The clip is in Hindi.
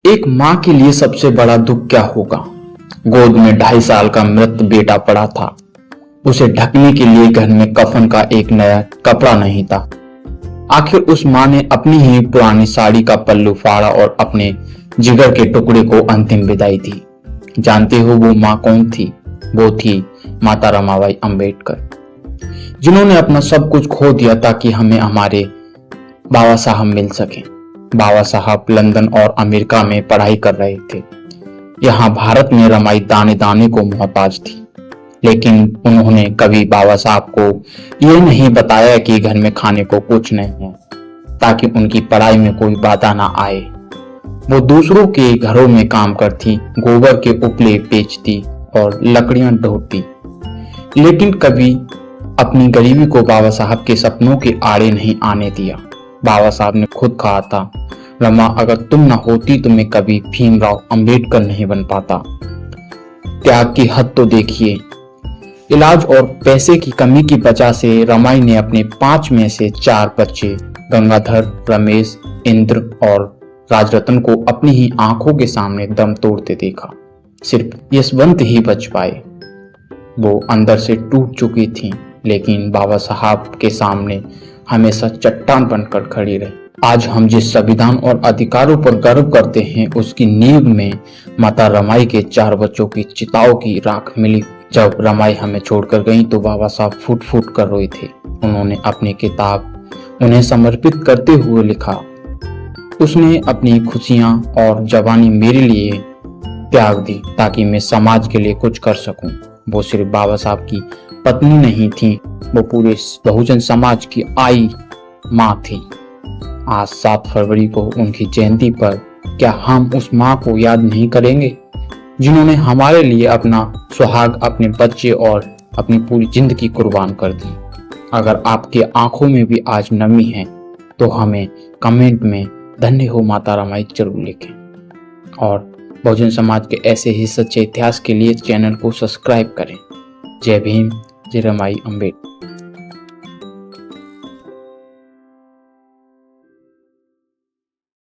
एक माँ के लिए सबसे बड़ा दुख क्या होगा। गोद में 2.5 साल का मृत बेटा पड़ा था। उसे ढकने के लिए घर में कफन का एक नया कपड़ा नहीं था। आखिर उस माँ ने अपनी ही पुरानी साड़ी का पल्लू फाड़ा और अपने जिगर के टुकड़े को अंतिम विदाई दी। जानते हो वो माँ कौन थी? वो थी माता रमाबाई अंबेडकर, जिन्होंने अपना सब कुछ खो दिया ताकि हमें हमारे बाबा साहब मिल सके। बाबा साहब लंदन और अमेरिका में पढ़ाई कर रहे थे। यहाँ भारत में रमाई दाने दाने को मोहताज थी, लेकिन उन्होंने कभी बाबा साहब को ये नहीं बताया कि घर में खाने को कुछ नहीं है, ताकि उनकी पढ़ाई में कोई बाधा ना आए। वो दूसरों के घरों में काम करती, गोबर के उपले बेचती और लकड़ियां ढोती, लेकिन कभी अपनी गरीबी को बाबा साहब के सपनों के आड़े नहीं आने दिया। बाबा साहब ने खुद कहा था, रमा अगर तुम ना होती तो मैं कभी भीमराव अंबेडकर नहीं बन पाता। त्याग की हद तो देखिए। इलाज और पैसे की कमी की वजह से रमाई ने अपने 5 में से 4 बच्चे गंगाधर, रमेश, इंद्र और राजरत्न को अपनी ही आंखों के सामने दम तोड़ते देखा। सिर्फ यशवंत ही बच पाए। वो अंदर से टूट चुकी थीं, लेकिन बाबा साहब के सामने हमेशा चट्टान बनकर खड़ी रही। आज हम जिस संविधान और अधिकारों पर गर्व करते हैं, उसकी नींव में माता रमाई के 4 बच्चों की चिताओं की राख मिली। जब रमाई हमें छोड़कर गई तो बाबा साहब फूट फूट कर रोए थे। उन्होंने अपनी किताब उन्हें समर्पित करते हुए लिखा, उसने अपनी खुशियां और जवानी मेरे लिए त्याग दी ताकि मैं समाज के लिए कुछ कर सकूं। वो सिर्फ बाबा साहब की पत्नी नहीं थी, वो पूरे बहुजन समाज की आई माँ थी। आज 7 फरवरी को उनकी जयंती पर क्या हम उस माँ को याद नहीं करेंगे, जिन्होंने हमारे लिए अपना सुहाग, अपने बच्चे और अपनी पूरी जिंदगी कुर्बान कर दी। अगर आपके आंखों में भी आज नमी है तो हमें कमेंट में धन्य हो माता रमाई जरूर लिखें, और बहुजन समाज के ऐसे ही सच्चे इतिहास के लिए चैनल को सब्सक्राइब करें। जय भीम, जय रमाई अंबेडकर।